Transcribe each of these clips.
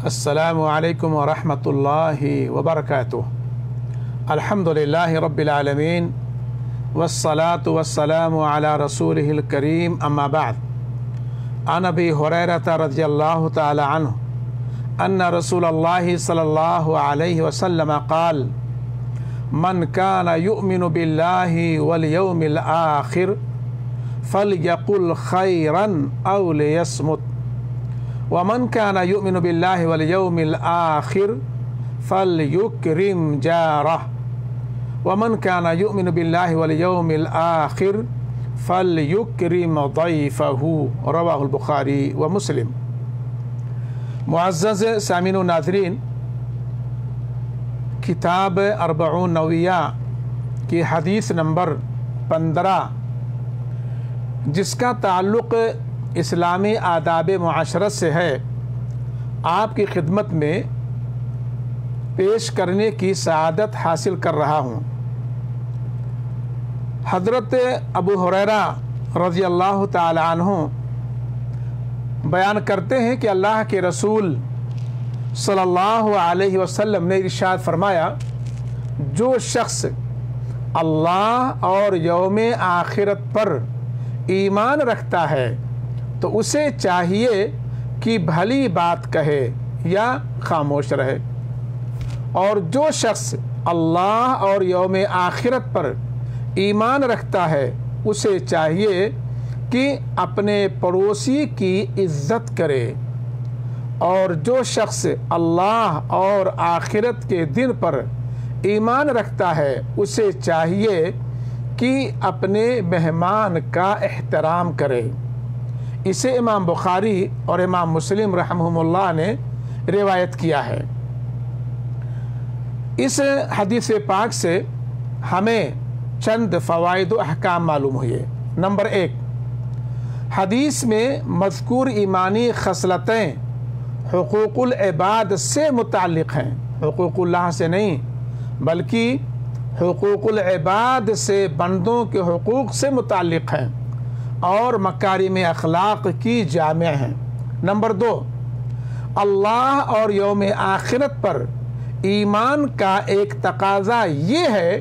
السلام علیکم ورحمۃ اللہ وبرکاتہ۔ الحمدللہ رب العالمین والصلاة والسلام علی رسولہ الکریم، اما بعد۔ عن ابی ہریرہ رضی اللہ تعالی عنہ ان رسول اللہ صلی اللہ علیہ وسلم قال: من کان یؤمن باللہ والیوم الآخر فلیقل خیرا او لیصمت، ومن كان يؤمن بالله واليوم الآخر فليكرم جاره، ومن كان يؤمن بالله واليوم الآخر فليكرم ضيفه، رواہ البخاری ومسلم۔ معزز سامعین و ناظرین، کتاب اربعون نوویہ کی حدیث نمبر 15، جس کا تعلق اسلامی آداب معاشرت سے ہے، آپ کی خدمت میں پیش کرنے کی سعادت حاصل کر رہا ہوں۔ حضرت ابو ہریرہ رضی اللہ تعالی عنہ بیان کرتے ہیں کہ اللہ کے رسول صلی اللہ علیہ وسلم نے ارشاد فرمایا: جو شخص اللہ اور یوم آخرت پر ایمان رکھتا ہے تو اسے چاہیے کہ بھلی بات کہے یا خاموش رہے، اور جو شخص اللہ اور یوم آخرت پر ایمان رکھتا ہے اسے چاہیے کہ اپنے پڑوسی کی عزت کرے، اور جو شخص اللہ اور آخرت کے دن پر ایمان رکھتا ہے اسے چاہیے کہ اپنے مہمان کا احترام کرے۔ اسے امام بخاری اور امام مسلم رحمہم اللہ نے روایت کیا ہے۔ اس حدیث پاک سے ہمیں چند فوائد و احکام معلوم ہوئے۔ نمبر 1، حدیث میں مذکور ایمانی خصلتیں حقوق العباد سے متعلق ہیں، حقوق اللہ سے نہیں بلکہ حقوق العباد سے، بندوں کے حقوق سے متعلق ہیں اور مکارم اخلاق کی جامع ہیں۔ نمبر 2، اللہ اور یوم آخرت پر ایمان کا ایک تقاضا یہ ہے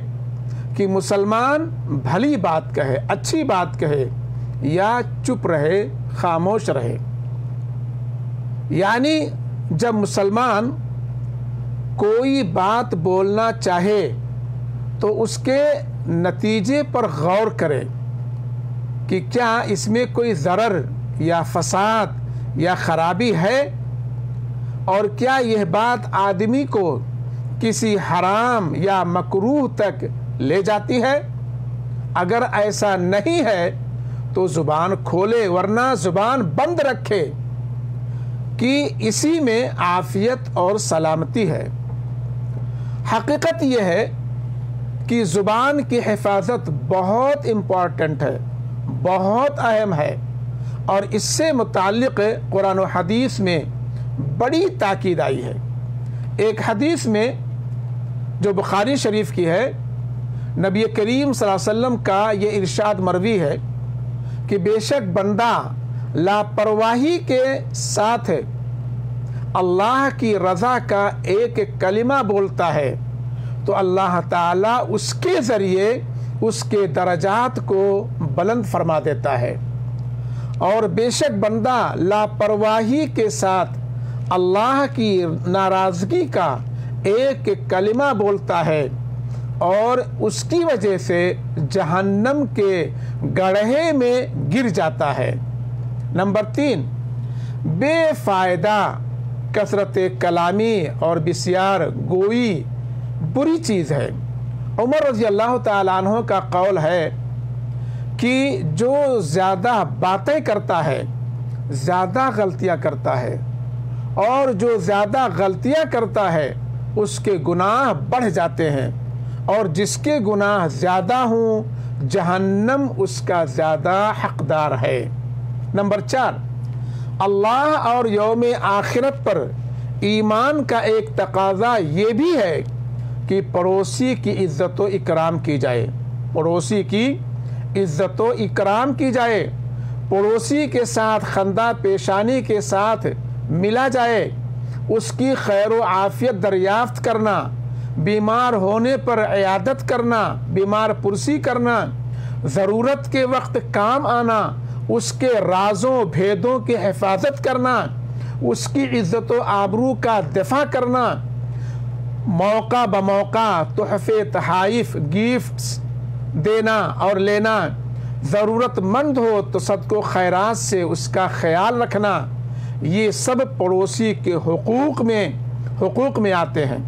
کہ مسلمان بھلی بات کہے، اچھی بات کہے یا چپ رہے، خاموش رہے۔ یعنی جب مسلمان کوئی بات بولنا چاہے تو اس کے نتیجے پر غور کرے کہ کیا اس میں کوئی ضرر یا فساد یا خرابی ہے، اور کیا یہ بات آدمی کو کسی حرام یا مکروہ تک لے جاتی ہے۔ اگر ایسا نہیں ہے تو زبان کھولے، ورنہ زبان بند رکھے کہ اسی میں عافیت اور سلامتی ہے۔ حقیقت یہ ہے کہ زبان کی حفاظت بہت امپورٹنٹ ہے، بہت اہم ہے، اور اس سے متعلق قرآن و حدیث میں بڑی تاکید آئی ہے۔ ایک حدیث میں جو بخاری شریف کی ہے، نبی کریم صلی اللہ علیہ وسلم کا یہ ارشاد مروی ہے کہ بے شک بندہ لاپرواہی کے ساتھ اللہ کی رضا کا ایک کلمہ بولتا ہے تو اللہ تعالیٰ اس کے ذریعے اس کے درجات کو بلند فرما دیتا ہے، اور بے شک بندہ لاپرواہی کے ساتھ اللہ کی ناراضگی کا ایک کلمہ بولتا ہے اور اس کی وجہ سے جہنم کے گڑھے میں گر جاتا ہے۔ نمبر 3، بے فائدہ کثرت کلامی اور بسیار گوئی بری چیز ہے۔ عمر رضی اللہ تعالیٰ عنہ کا قول ہے کہ جو زیادہ باتیں کرتا ہے زیادہ غلطیاں کرتا ہے، اور جو زیادہ غلطیاں کرتا ہے اس کے گناہ بڑھ جاتے ہیں، اور جس کے گناہ زیادہ ہوں جہنم اس کا زیادہ حقدار ہے۔ نمبر 4، اللہ اور یوم آخرت پر ایمان کا ایک تقاضا یہ بھی ہے کہ پڑوسی کی عزت و اکرام کی جائے، پڑوسی کی عزت و اکرام کی جائے، پڑوسی کے ساتھ خندہ پیشانی کے ساتھ ملا جائے، اس کی خیر و عافیت دریافت کرنا، بیمار ہونے پر عیادت کرنا، بیمار پرسی کرنا، ضرورت کے وقت کام آنا، اس کے رازوں بھیدوں کی حفاظت کرنا، اس کی عزت و آبرو کا دفاع کرنا، موقع بموقع تحفے تحائف گفٹس دینا اور لینا، ضرورت مند ہو تو صدقہ و خیرات سے اس کا خیال رکھنا، یہ سب پڑوسی کے حقوق میں آتے ہیں،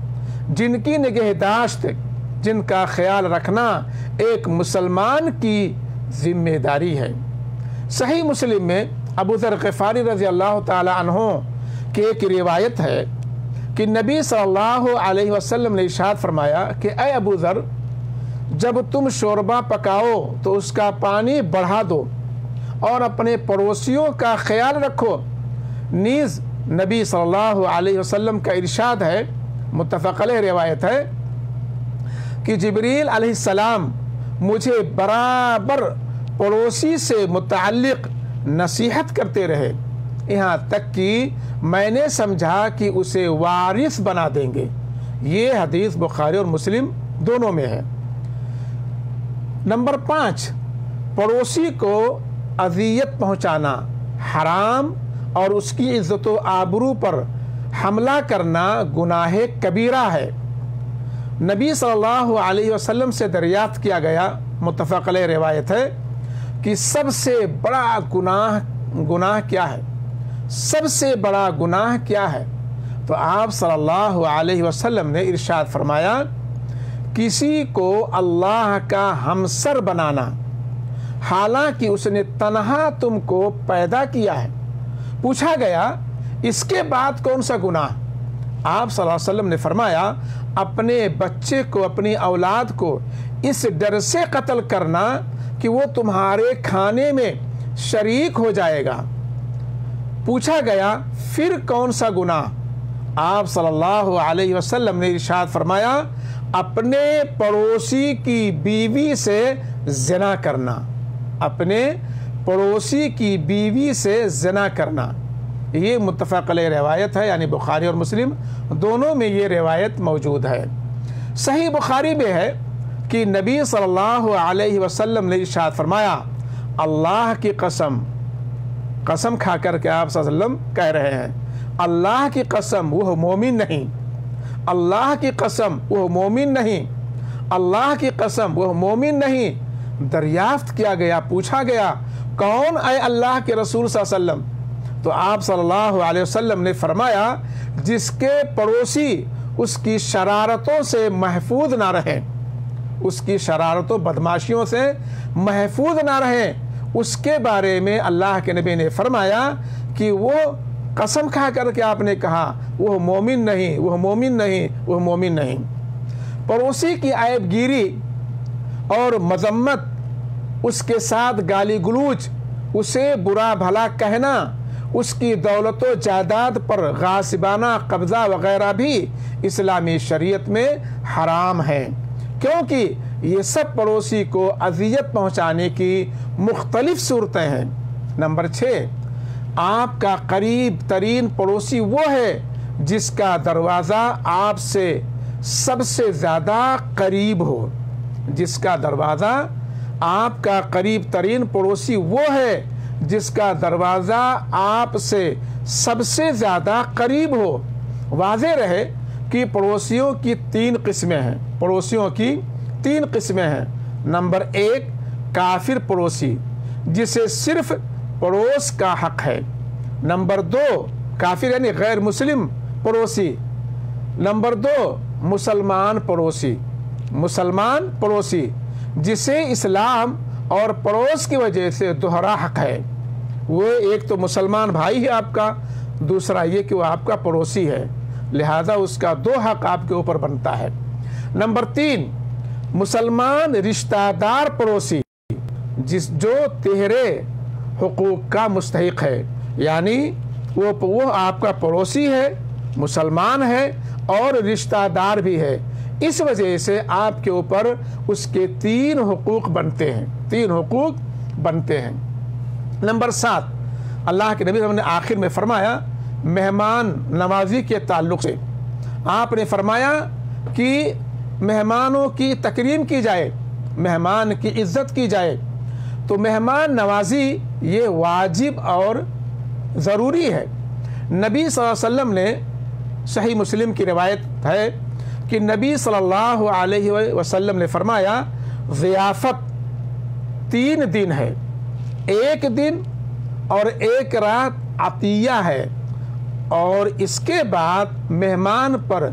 جن کی نگہداشت، جن کا خیال رکھنا ایک مسلمان کی ذمہ داری ہے۔ صحیح مسلم میں ابو ذر غفاری رضی اللہ تعالی عنہ کی ایک روایت ہے کہ نبی صلی اللہ علیہ وسلم نے ارشاد فرمایا کہ اے ابو ذر، جب تم شوربہ پکاؤ تو اس کا پانی بڑھا دو اور اپنے پڑوسیوں کا خیال رکھو۔ نیز نبی صلی اللہ علیہ وسلم کا ارشاد ہے، متفق علیہ روایت ہے کہ جبریل علیہ السلام مجھے برابر پڑوسی سے متعلق نصیحت کرتے رہے، یہاں تک کہ میں نے سمجھا کہ اسے وارث بنا دیں گے۔ یہ حدیث بخاری اور مسلم دونوں میں ہے۔ نمبر 5، پڑوسی کو اذیت پہنچانا حرام اور اس کی عزت و آبرو پر حملہ کرنا گناہ کبیرہ ہے۔ نبی صلی اللہ علیہ وسلم سے دریافت کیا گیا، متفق علیہ روایت ہے کہ سب سے بڑا گناہ کیا ہے؟ سب سے بڑا گناہ کیا ہے؟ تو آپ صلی اللہ علیہ وسلم نے ارشاد فرمایا، کسی کو اللہ کا ہمسر بنانا حالانکہ اس نے تنہا تم کو پیدا کیا ہے۔ پوچھا گیا اس کے بعد کون سا گناہ؟ آپ صلی اللہ علیہ وسلم نے فرمایا، اپنے بچے کو، اپنی اولاد کو اس ڈر سے قتل کرنا کہ وہ تمہارے کھانے میں شریک ہو جائے گا۔ پوچھا گیا پھر کون سا گناہ؟ آپ صلی اللہ علیہ وسلم نے ارشاد فرمایا، اپنے پڑوسی کی بیوی سے زنا کرنا، اپنے پڑوسی کی بیوی سے زنا کرنا۔ یہ متفق علیہ روایت ہے، یعنی بخاری اور مسلم دونوں میں یہ روایت موجود ہے۔ صحیح بخاری میں ہے کہ نبی صلی اللہ علیہ وسلم نے ارشاد فرمایا، اللہ کی قسم کھا کر کے آپ صلی اللہ علیہ وسلم کہہ رہے ہیں، اللہ کی قسم وہ مومن نہیں، اللہ کی قسم وہ مومن نہیں، اللہ کی قسم وہ مومن نہیں۔ دریافت کیا گیا، پوچھا گیا کون اے اللہ کے رسول صلی اللہ علیہ وسلم؟ تو آپ صلی اللہ علیہ وسلم نے فرمایا، جس کے پڑوسی اس کی شرارتوں سے محفوظ نہ رہیں، اس کی شرارتوں بدماشیوں سے محفوظ نہ رہیں، اس کے بارے میں اللہ کے نبی نے فرمایا کہ وہ قسم کھا کر کے آپ نے کہا وہ مومن نہیں، وہ مومن نہیں، وہ مومن نہیں۔ پڑوسی کی عیب گیری اور مذمت، اس کے ساتھ گالی گلوچ، اسے برا بھلا کہنا، اس کی دولت و جائیداد پر غاصبانہ قبضہ وغیرہ بھی اسلامی شریعت میں حرام ہے، کیونکہ یہ سب پڑوسی کو اذیت پہنچانے کی مختلف صورتیں ہیں۔ نمبر 6، آپ کا قریب ترین پڑوسی وہ ہے جس کا دروازہ آپ سے سب سے زیادہ قریب ہو۔ جس کا دروازہ، آپ کا قریب ترین پڑوسی وہ ہے جس کا دروازہ آپ سے سب سے زیادہ قریب ہو۔ واضح رہے کہ پڑوسیوں کی 3 قسمیں ہیں، پڑوسیوں کی 3 قسمیں ہیں۔ نمبر 1، کافر پڑوسی جسے صرف پڑوس کا حق ہے۔ نمبر 2، کافر یعنی غیر مسلم پڑوسی۔ نمبر 2، مسلمان پڑوسی، مسلمان پڑوسی جسے اسلام اور پڑوس کی وجہ سے دوہرا حق ہے۔ وہ ایک تو مسلمان بھائی ہے آپ کا، دوسرا یہ کہ وہ آپ کا پڑوسی ہے، لہذا اس کا 2 حق آپ کے اوپر بنتا ہے۔ نمبر 3، مسلمان رشتہ دار پڑوسی جو تیرے حقوق کا مستحق ہے، یعنی وہ آپ کا پڑوسی ہے، مسلمان ہے اور رشتہ دار بھی ہے، اس وجہ سے آپ کے اوپر اس کے 3 حقوق بنتے ہیں، 3 حقوق بنتے ہیں۔ نمبر 7، اللہ کے نبی صلی اللہ علیہ وسلم نے آخر میں فرمایا مہمان نوازی کے تعلق سے آپ نے فرمایا کہ مہمانوں کی تکریم کی جائے، مہمان کی عزت کی جائے، تو مہمان نوازی یہ واجب اور ضروری ہے۔ نبی صلی اللہ علیہ وسلم نے، صحیح مسلم کی روایت ہے کہ نبی صلی اللہ علیہ وسلم نے فرمایا ضیافت 3 دن ہے، 1 دن اور 1 رات عطیہ ہے، اور اس کے بعد مہمان پر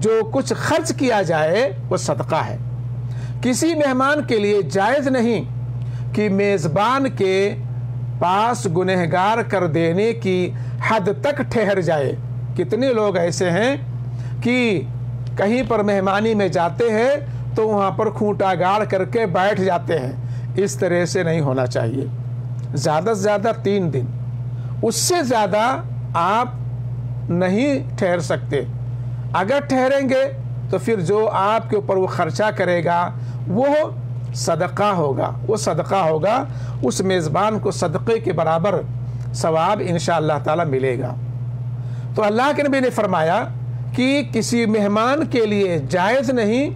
جو کچھ خرچ کیا جائے وہ صدقہ ہے۔ کسی مہمان کے لیے جائز نہیں کہ میزبان کے پاس گنہگار کر دینے کی حد تک ٹھہر جائے۔ کتنے لوگ ایسے ہیں کہ کہیں پر مہمانی میں جاتے ہیں تو وہاں پر کھوٹا گاڑ کر کے بیٹھ جاتے ہیں۔ اس طرح سے نہیں ہونا چاہیے۔ زیادہ سے زیادہ 3 دن، اس سے زیادہ آپ نہیں ٹھہر سکتے۔ اگر ٹھہریں گے تو پھر جو آپ کے اوپر وہ خرچہ کرے گا وہ صدقہ ہوگا، وہ صدقہ ہوگا، اس میزبان کو صدقے کے برابر ثواب انشاءاللہ تعالی ملے گا۔ تو اللہ کے نبی نے فرمایا کہ کسی مہمان کے لیے جائز نہیں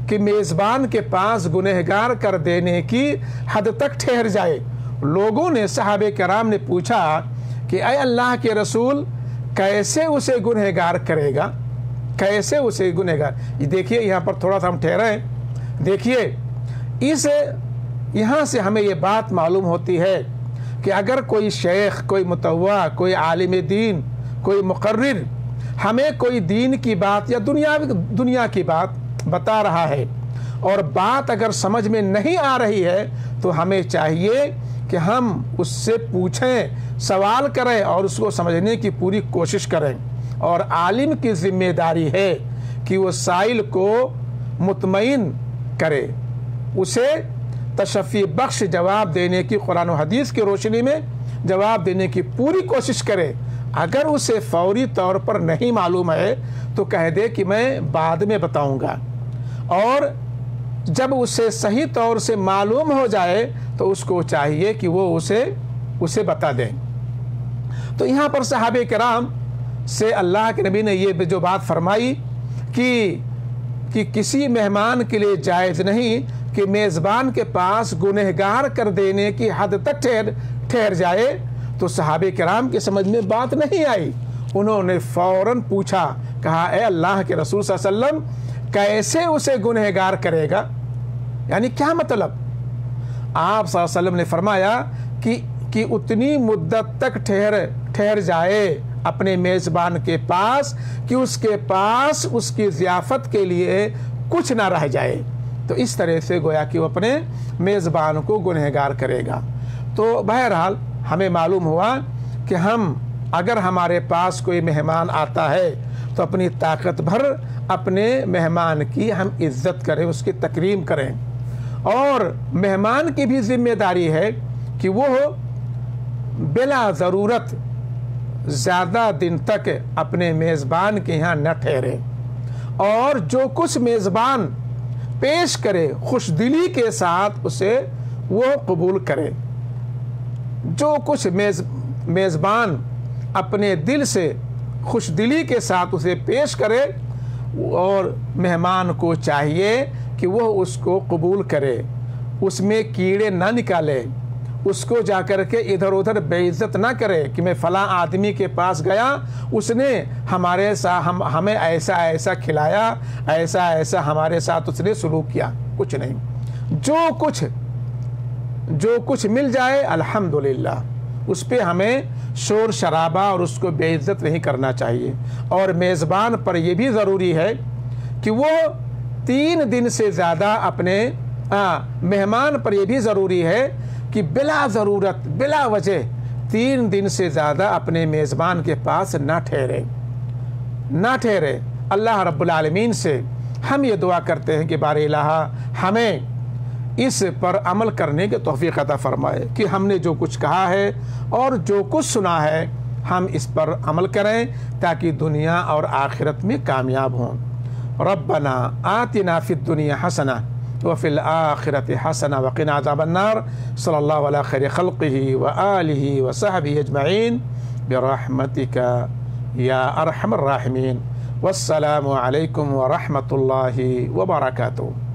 کہ میزبان کے پاس گنہگار کر دینے کی حد تک ٹھہر جائے۔ لوگوں نے، صحابہ کرام نے پوچھا کہ اے اللہ کے رسول، کیسے اسے گنہگار کرے گا؟ کیسے اسے گنہگار؟ یہ دیکھیے، یہاں پر تھوڑا سا ہم ٹھہرے، دیکھیے یہاں سے ہمیں یہ بات معلوم ہوتی ہے کہ اگر کوئی شیخ، کوئی متوع، کوئی عالم دین، کوئی مقرر ہمیں کوئی دین کی بات یا دنیا کی بات بتا رہا ہے اور بات اگر سمجھ میں نہیں آ رہی ہے تو ہمیں چاہیے کہ ہم اس سے پوچھیں، سوال کریں اور اس کو سمجھنے کی پوری کوشش کریں۔ اور عالم کی ذمہ داری ہے کہ وہ سائل کو مطمئن کرے، اسے تشفی بخش جواب دینے کی، قرآن و حدیث کی روشنی میں جواب دینے کی پوری کوشش کرے۔ اگر اسے فوری طور پر نہیں معلوم ہے تو کہہ دے کہ میں بعد میں بتاؤں گا، اور جب اسے صحیح طور سے معلوم ہو جائے تو اس کو چاہیے کہ وہ اسے بتا دیں۔ تو یہاں پر صحابہ کرام سے اللہ کے نبی نے یہ جو بات فرمائی کہ کسی مہمان کے لیے جائز نہیں کہ میزبان کے پاس گنہگار کر دینے کی حد تک ٹھہر جائے، تو صحابہ کرام کی سمجھ میں بات نہیں آئی۔ انہوں نے فوراً پوچھا، کہا اے اللہ کے رسول صلی اللہ علیہ وسلم، کیسے اسے گنہگار کرے گا؟ یعنی کیا مطلب؟ آپ صلی اللہ علیہ وسلم نے فرمایا کہ اتنی مدت تک ٹھہر جائے اپنے میزبان کے پاس کہ اس کے پاس اس کی ضیافت کے لیے کچھ نہ رہ جائے۔ تو اس طرح سے گویا کہ وہ اپنے میزبان کو گنہگار کرے گا۔ تو بہرحال ہمیں معلوم ہوا کہ ہم اگر ہمارے پاس کوئی مہمان آتا ہے تو اپنی طاقت بھر اپنے مہمان کی ہم عزت کریں، اس کی تکریم کریں، اور مہمان کی بھی ذمہ داری ہے کہ وہ بلا ضرورت زیادہ دن تک اپنے میزبان کے یہاں نہ ٹھہرے، اور جو کچھ میزبان پیش کرے خوش دلی کے ساتھ اسے وہ قبول کرے۔ جو کچھ میزبان اپنے دل سے خوش دلی کے ساتھ اسے پیش کرے، اور مہمان کو چاہیے کہ وہ اس کو قبول کرے، اس میں کیڑے نہ نکالے، اس کو جا کر کے ادھر ادھر بے عزت نہ کرے کہ میں فلاں آدمی کے پاس گیا، اس نے ہمیں ایسا ایسا کھلایا، ایسا ایسا ہمارے ساتھ اس نے سلوک کیا۔ کچھ نہیں، جو کچھ مل جائے الحمدللہ، اس پہ ہمیں شور شرابہ اور اس کو بے عزت نہیں کرنا چاہیے۔ اور میزبان پر یہ بھی ضروری ہے کہ وہ 3 دن سے زیادہ اپنے مہمان پر یہ بھی ضروری ہے کہ بلا ضرورت، بلا وجہ 3 دن سے زیادہ اپنے میزبان کے پاس نہ ٹھہرے۔ اللہ رب العالمین سے ہم یہ دعا کرتے ہیں کہ بار الہ ہمیں اس پر عمل کرنے کے توفیق عطا فرمائے کہ ہم نے جو کچھ کہا ہے اور جو کچھ سنا ہے ہم اس پر عمل کریں تاکہ دنیا اور آخرت میں کامیاب ہوں۔ ربنا آتنا فی الدنیا حسنہ وفی الآخرۃ حسنہ وقنا عذاب النار۔ صلی اللہ علی خیر خلقہ وآلہ وصحبہ اجمعین برحمتک یا ارحم الراحمین۔ والسلام علیکم ورحمۃ اللہ وبرکاتہ۔